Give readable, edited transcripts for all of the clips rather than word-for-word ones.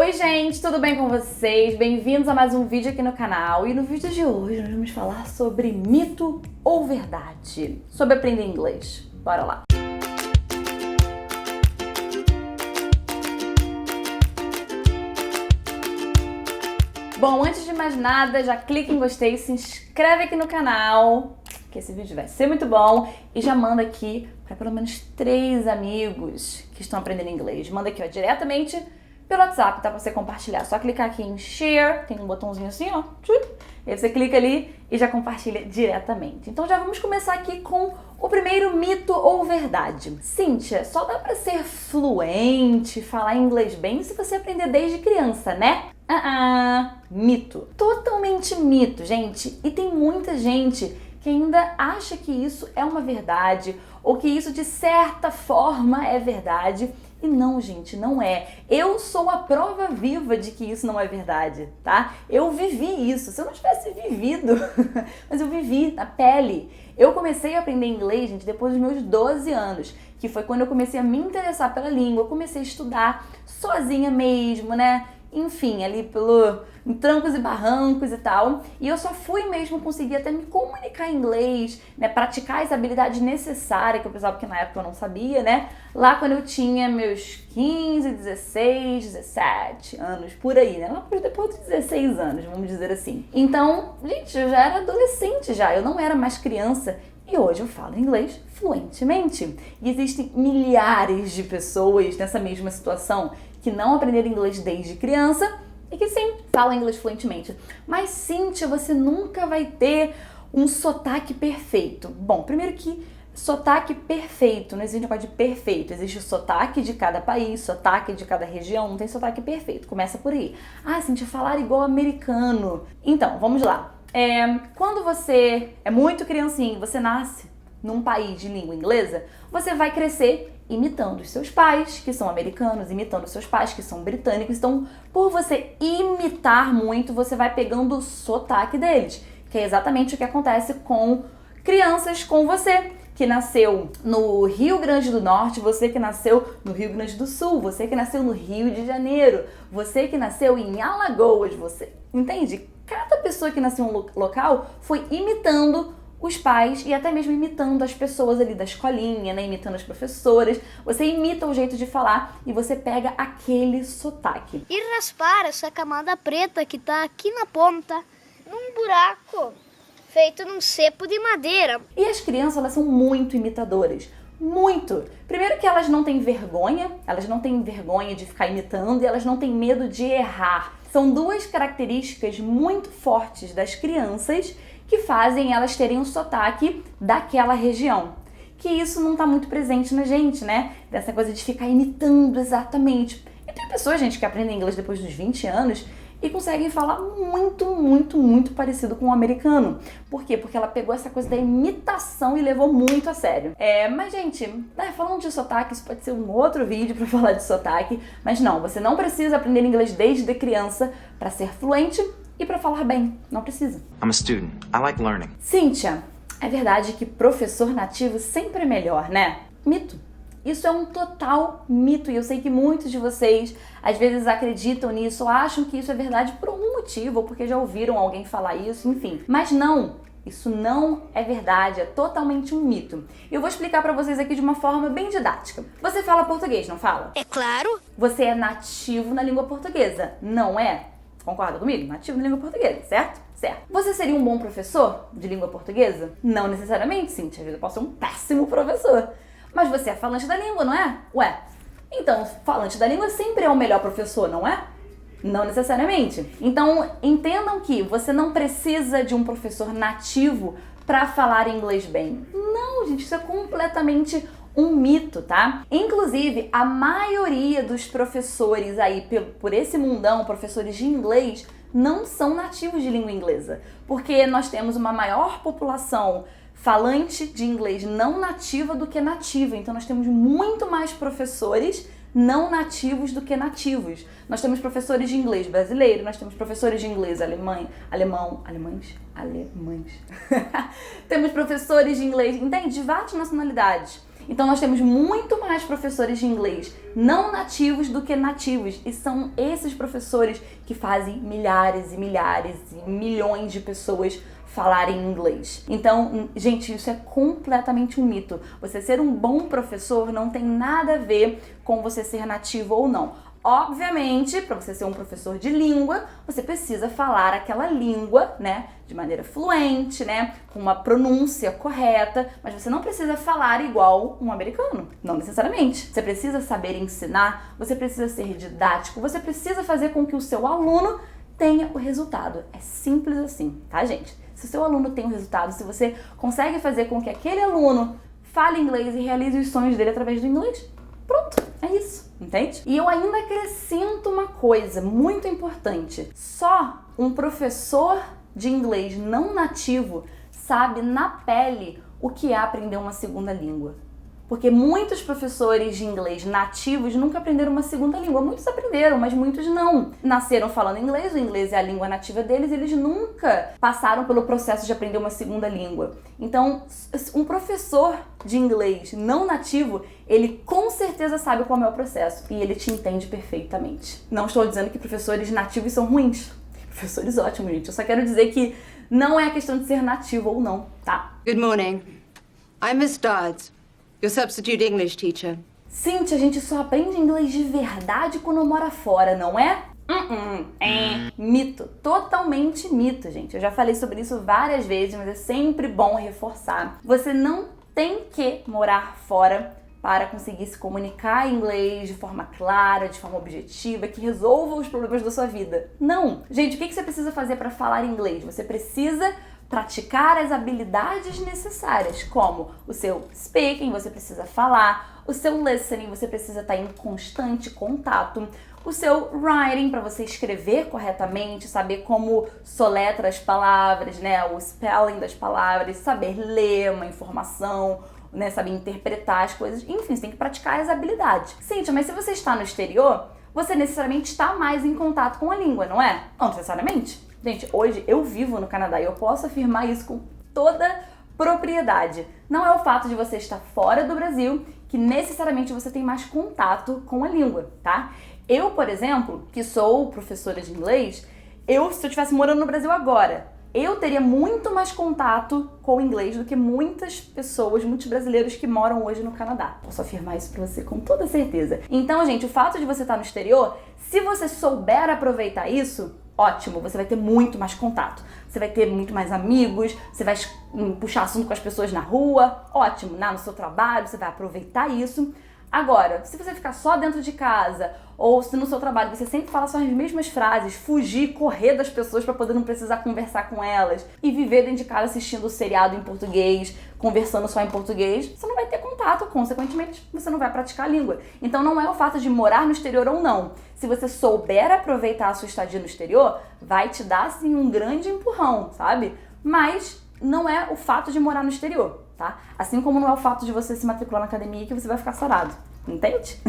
Oi gente, tudo bem com vocês? Bem-vindos a mais um vídeo aqui no canal. E no vídeo de hoje nós vamos falar sobre mito ou verdade, sobre aprender inglês. Bora lá! Bom, antes de mais nada, já clica em gostei, se inscreve aqui no canal, que esse vídeo vai ser muito bom. E já manda aqui para pelo menos 3 amigos que estão aprendendo inglês. Manda aqui, ó, diretamente pelo WhatsApp, tá? Pra você compartilhar. Só clicar aqui em share, tem um botãozinho assim, ó. E aí você clica ali e já compartilha diretamente. Então já vamos começar aqui com o primeiro mito ou verdade. Cíntia, só dá pra ser fluente, falar inglês bem se você aprender desde criança, né? Mito. Totalmente mito, gente. E tem muita gente que ainda acha que isso é uma verdade ou que isso de certa forma é verdade. E não, gente, não é. Eu sou a prova viva de que isso não é verdade, tá? Eu vivi isso. Se eu não tivesse vivido, mas eu vivi na pele. Eu comecei a aprender inglês, gente, depois dos meus 12 anos, que foi quando eu comecei a me interessar pela língua, eu comecei a estudar sozinha mesmo, né? Enfim, ali em trancos e barrancos e tal. E eu só fui mesmo conseguir até me comunicar em inglês, né? Praticar as habilidades necessárias, que eu pensava que na época eu não sabia, né? Lá quando eu tinha meus 15, 16, 17 anos, por aí, né? Lá depois de 16 anos, vamos dizer assim. Então, gente, eu já era adolescente já, eu não era mais criança. E hoje eu falo inglês fluentemente. E existem milhares de pessoas nessa mesma situação que não aprenderam inglês desde criança e que sim, falam inglês fluentemente. Mas, Cíntia, você nunca vai ter um sotaque perfeito. Bom, primeiro que sotaque perfeito, não existe negócio de perfeito. Existe o sotaque de cada país, sotaque de cada região, não tem sotaque perfeito. Começa por aí. Ah, Cíntia, falar igual americano. Então, vamos lá. Quando você é muito criancinha, você nasce num país de língua inglesa, você vai crescer imitando os seus pais, que são americanos, imitando os seus pais, que são britânicos. Então, por você imitar muito, você vai pegando o sotaque deles, que é exatamente o que acontece com crianças com você, que nasceu no Rio Grande do Norte, você que nasceu no Rio Grande do Sul, você que nasceu no Rio de Janeiro, você que nasceu em Alagoas, você entende? Cada pessoa que nasceu em um local foi imitando os pais e até mesmo imitando as pessoas ali da escolinha, né? Imitando as professoras. Você imita o jeito de falar e você pega aquele sotaque. E raspar essa camada preta que tá aqui na ponta, num buraco feito num cepo de madeira. E as crianças, elas são muito imitadoras. Muito! Primeiro que elas não têm vergonha de ficar imitando e elas não têm medo de errar. São 2 características muito fortes das crianças que fazem elas terem um sotaque daquela região. Que isso não tá muito presente na gente, né? Dessa coisa de ficar imitando exatamente. E tem pessoas, gente, que aprendem inglês depois dos 20 anos e conseguem falar muito parecido com o americano. Por quê? Porque ela pegou essa coisa da imitação e levou muito a sério. Mas, gente, né, falando de sotaque, isso pode ser um outro vídeo pra falar de sotaque. Mas não, você não precisa aprender inglês desde criança pra ser fluente e pra falar bem. Não precisa. I'm a student. I like learning. Cíntia, é verdade que professor nativo sempre é melhor, né? Mito. Isso é um total mito e eu sei que muitos de vocês às vezes acreditam nisso ou acham que isso é verdade por algum motivo ou porque já ouviram alguém falar isso, enfim. Mas não, isso não é verdade, é totalmente um mito. E eu vou explicar pra vocês aqui de uma forma bem didática. Você fala português, não fala? É claro. Você é nativo na língua portuguesa, não é? Concorda comigo? Nativo na língua portuguesa, certo? Certo. Você seria um bom professor de língua portuguesa? Não necessariamente, Cíntia. Às vezes eu posso ser um péssimo professor. Mas você é falante da língua, não é? Ué, então falante da língua sempre é o melhor professor, não é? Não necessariamente. Então entendam que você não precisa de um professor nativo para falar inglês bem. Não, gente, isso é completamente um mito, tá? Inclusive, a maioria dos professores aí por esse mundão, professores de inglês, não são nativos de língua inglesa, porque nós temos uma maior população falante de inglês não nativa do que nativa. Então nós temos muito mais professores não nativos do que nativos. Nós temos professores de inglês brasileiro, nós temos professores de inglês alemães. Temos professores de inglês, entende? De várias nacionalidades. Então nós temos muito mais professores de inglês não nativos do que nativos, e são esses professores que fazem milhares e milhares e milhões de pessoas falarem inglês. Então, gente, isso é completamente um mito. Você ser um bom professor não tem nada a ver com você ser nativo ou não. Obviamente, para você ser um professor de língua, você precisa falar aquela língua, né, de maneira fluente, né, com uma pronúncia correta, mas você não precisa falar igual um americano, não necessariamente. Você precisa saber ensinar, você precisa ser didático, você precisa fazer com que o seu aluno tenha o resultado. É simples assim, tá, gente? Se o seu aluno tem o resultado, se você consegue fazer com que aquele aluno fale inglês e realize os sonhos dele através do inglês, pronto, é isso, entende? E eu ainda acrescento uma coisa muito importante. Só um professor de inglês não nativo sabe na pele o que é aprender uma segunda língua. Porque muitos professores de inglês nativos nunca aprenderam uma segunda língua. Muitos aprenderam, mas muitos não. Nasceram falando inglês, o inglês é a língua nativa deles, e eles nunca passaram pelo processo de aprender uma segunda língua. Então, um professor de inglês não nativo, ele com certeza sabe qual é o processo e ele te entende perfeitamente. Não estou dizendo que professores nativos são ruins. Professores ótimos, gente. Eu só quero dizer que não é a questão de ser nativo ou não, tá? Good morning. I'm Miss Dodds, your substitute English teacher. Cíntia, a gente só aprende inglês de verdade quando mora fora, não é? Mito. Totalmente mito, gente. Eu já falei sobre isso várias vezes, mas é sempre bom reforçar. Você não tem que morar fora para conseguir se comunicar em inglês de forma clara, de forma objetiva, que resolva os problemas da sua vida. Não! Gente, o que você precisa fazer para falar inglês? Você precisa praticar as habilidades necessárias, como o seu speaking, você precisa falar, o seu listening, você precisa estar em constante contato, o seu writing, para você escrever corretamente, saber como soletra as palavras, né, o spelling das palavras, saber ler uma informação, né, saber interpretar as coisas, enfim, você tem que praticar as habilidades. Cíntia, mas se você está no exterior, você necessariamente está mais em contato com a língua, não é? Não necessariamente. Gente, hoje eu vivo no Canadá e eu posso afirmar isso com toda propriedade. Não é o fato de você estar fora do Brasil que necessariamente você tem mais contato com a língua, tá? Eu, por exemplo, que sou professora de inglês, se eu estivesse morando no Brasil agora, eu teria muito mais contato com o inglês do que muitas pessoas, muitos brasileiros que moram hoje no Canadá. Posso afirmar isso pra você com toda certeza. Então, gente, o fato de você estar no exterior, se você souber aproveitar isso, ótimo, você vai ter muito mais contato. Você vai ter muito mais amigos, você vai puxar assunto com as pessoas na rua, ótimo, no seu trabalho, você vai aproveitar isso. Agora, se você ficar só dentro de casa, ou se no seu trabalho você sempre fala só as mesmas frases, fugir, correr das pessoas para poder não precisar conversar com elas, e viver dentro de casa assistindo o seriado em português, conversando só em português, você não vai ter contato, consequentemente você não vai praticar a língua. Então não é o fato de morar no exterior ou não. Se você souber aproveitar a sua estadia no exterior, vai te dar assim um grande empurrão, sabe? Mas não é o fato de morar no exterior, tá? Assim como não é o fato de você se matricular na academia que você vai ficar sarado, entende?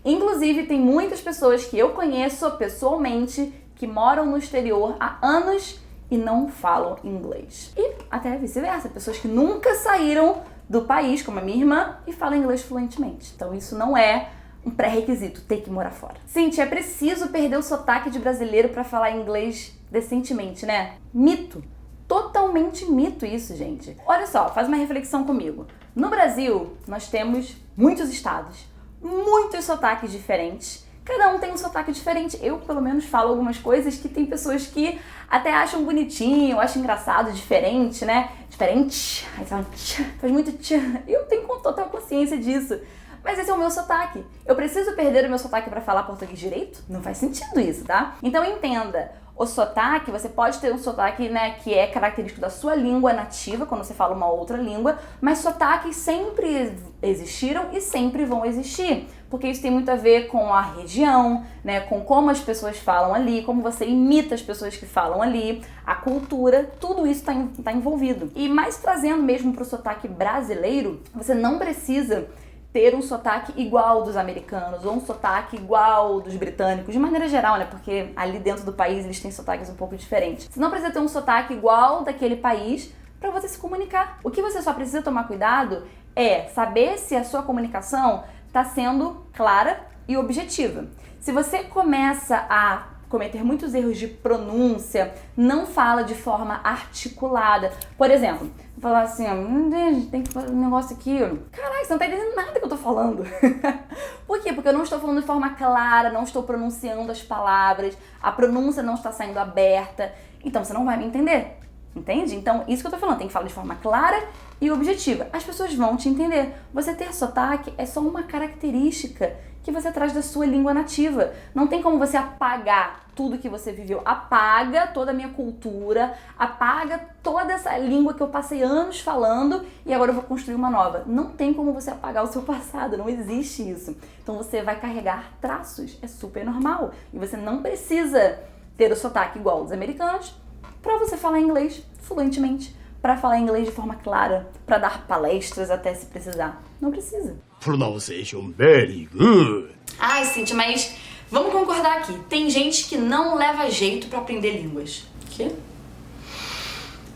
Inclusive, tem muitas pessoas que eu conheço pessoalmente que moram no exterior há anos e não falam inglês. E até vice-versa, pessoas que nunca saíram do país, como a minha irmã, e falam inglês fluentemente. Então isso não é um pré-requisito, ter que morar fora. Cíntia, é preciso perder o sotaque de brasileiro para falar inglês decentemente, né? Mito. Totalmente mito isso, gente. Olha só, faz uma reflexão comigo. No Brasil, nós temos muitos estados, muitos sotaques diferentes. Cada um tem um sotaque diferente. Eu, pelo menos, falo algumas coisas que tem pessoas que até acham bonitinho, acham engraçado, diferente, né? Diferente. Aí faz muito tch. Eu tenho total consciência disso. Mas esse é o meu sotaque. Eu preciso perder o meu sotaque para falar português direito? Não faz sentido isso, tá? Então entenda. O sotaque, você pode ter um sotaque, né, que é característico da sua língua nativa, quando você fala uma outra língua, mas sotaques sempre existiram e sempre vão existir, porque isso tem muito a ver com a região, né, com como as pessoas falam ali, como você imita as pessoas que falam ali, a cultura, tudo isso tá envolvido. E mais trazendo mesmo para o sotaque brasileiro, você não precisa ter um sotaque igual dos americanos ou um sotaque igual dos britânicos, de maneira geral, né? Porque ali dentro do país eles têm sotaques um pouco diferentes. Você não precisa ter um sotaque igual daquele país para você se comunicar. O que você só precisa tomar cuidado é saber se a sua comunicação está sendo clara e objetiva. Se você começa a cometer muitos erros de pronúncia, não fala de forma articulada. Por exemplo, falar assim, tem que fazer um negócio aqui. Caralho, você não tá entendendo nada que eu tô falando. Por quê? Porque eu não estou falando de forma clara, não estou pronunciando as palavras, a pronúncia não está saindo aberta, então você não vai me entender. Entende? Então, isso que eu tô falando, tem que falar de forma clara e objetiva. As pessoas vão te entender. Você ter sotaque é só uma característica que você traz da sua língua nativa. Não tem como você apagar tudo que você viveu. Apaga toda a minha cultura, apaga toda essa língua que eu passei anos falando e agora eu vou construir uma nova. Não tem como você apagar o seu passado, não existe isso. Então você vai carregar traços, é super normal. E você não precisa ter o sotaque igual dos americanos para você falar inglês fluentemente, para falar inglês de forma clara, para dar palestras até se precisar. Não precisa. Pronunciation very good. Ai, Cíntia, mas vamos concordar aqui. Tem gente que não leva jeito pra aprender línguas. Quê?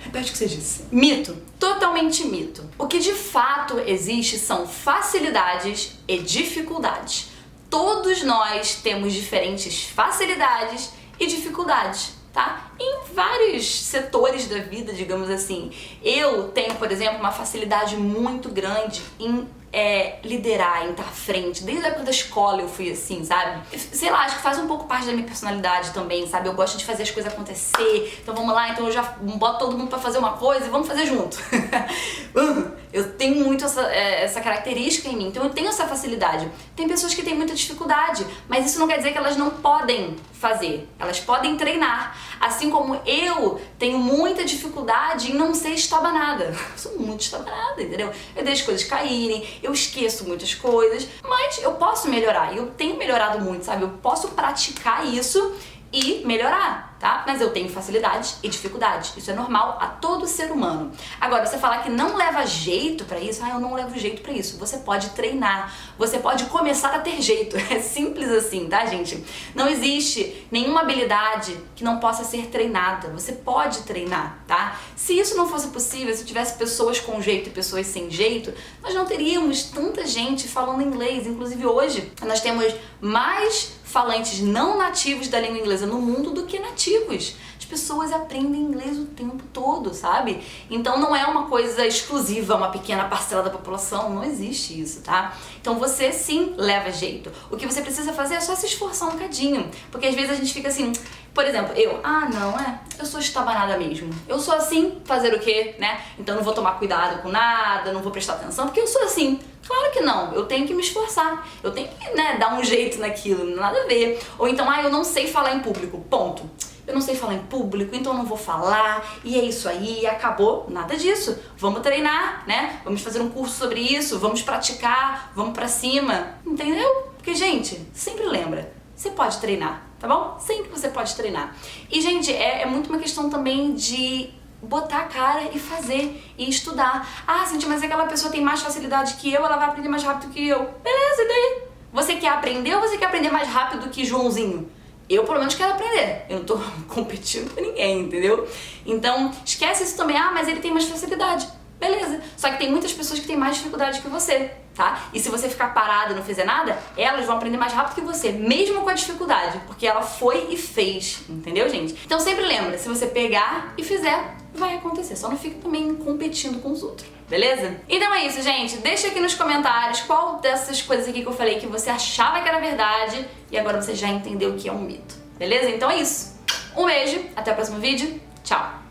Repete o que você disse. Mito. Totalmente mito. O que de fato existe são facilidades e dificuldades. Todos nós temos diferentes facilidades e dificuldades, tá? Em vários setores da vida, digamos assim. Eu tenho, por exemplo, uma facilidade muito grande em liderar, em estar à frente. Desde a época da escola eu fui assim, sabe? Sei lá, acho que faz um pouco parte da minha personalidade também, sabe? Eu gosto de fazer as coisas acontecer. Então vamos lá, então eu já boto todo mundo pra fazer uma coisa e vamos fazer junto. Eu tenho muito essa característica em mim, então eu tenho essa facilidade. Tem pessoas que têm muita dificuldade, mas isso não quer dizer que elas não podem fazer. Elas podem treinar. Assim como eu tenho muita dificuldade em não ser estabanada. Eu sou muito estabanada, entendeu? Eu deixo coisas caírem, eu esqueço muitas coisas, mas eu posso melhorar. E eu tenho melhorado muito, sabe? Eu posso praticar isso e melhorar, tá? Mas eu tenho facilidades e dificuldades. Isso é normal a todo ser humano. Agora, você falar que não leva jeito pra isso, eu não levo jeito pra isso. Você pode treinar, você pode começar a ter jeito. É simples assim, tá, gente? Não existe nenhuma habilidade que não possa ser treinada. Você pode treinar, tá? Se isso não fosse possível, se tivesse pessoas com jeito e pessoas sem jeito, nós não teríamos tanta gente falando inglês. Inclusive hoje, nós temos mais falantes não nativos da língua inglesa no mundo do que nativos. As pessoas aprendem inglês o tempo todo, sabe? Então não é uma coisa exclusiva, uma pequena parcela da população, não existe isso, tá? Então você sim leva jeito. O que você precisa fazer é só se esforçar um bocadinho, porque às vezes a gente fica assim, por exemplo, eu sou estabanada mesmo. Eu sou assim, fazer o quê, né? Então não vou tomar cuidado com nada, não vou prestar atenção, porque eu sou assim. Claro que não, eu tenho que me esforçar, eu tenho que, dar um jeito naquilo, nada a ver. Ou então, eu não sei falar em público, ponto. Eu não sei falar em público, então eu não vou falar, e é isso aí, acabou. Nada disso. Vamos treinar, né? Vamos fazer um curso sobre isso, vamos praticar, vamos pra cima, entendeu? Porque, gente, sempre lembra, você pode treinar, tá bom? Sempre você pode treinar. E, gente, é muito uma questão também de botar a cara e fazer, e estudar. Ah, Cintia, mas aquela pessoa tem mais facilidade que eu, ela vai aprender mais rápido que eu. Beleza, e daí? Você quer aprender ou você quer aprender mais rápido que Joãozinho? Eu, pelo menos, quero aprender. Eu não tô competindo com ninguém, entendeu? Então, esquece isso também. Ah, mas ele tem mais facilidade. Beleza. Só que tem muitas pessoas que têm mais dificuldade que você, tá? E se você ficar parado e não fizer nada, elas vão aprender mais rápido que você, mesmo com a dificuldade, porque ela foi e fez, entendeu, gente? Então sempre lembra, se você pegar e fizer, vai acontecer. Só não fica também competindo com os outros, beleza? Então é isso, gente. Deixa aqui nos comentários qual dessas coisas aqui que eu falei que você achava que era verdade e agora você já entendeu o que é um mito, beleza? Então é isso. Um beijo, até o próximo vídeo. Tchau!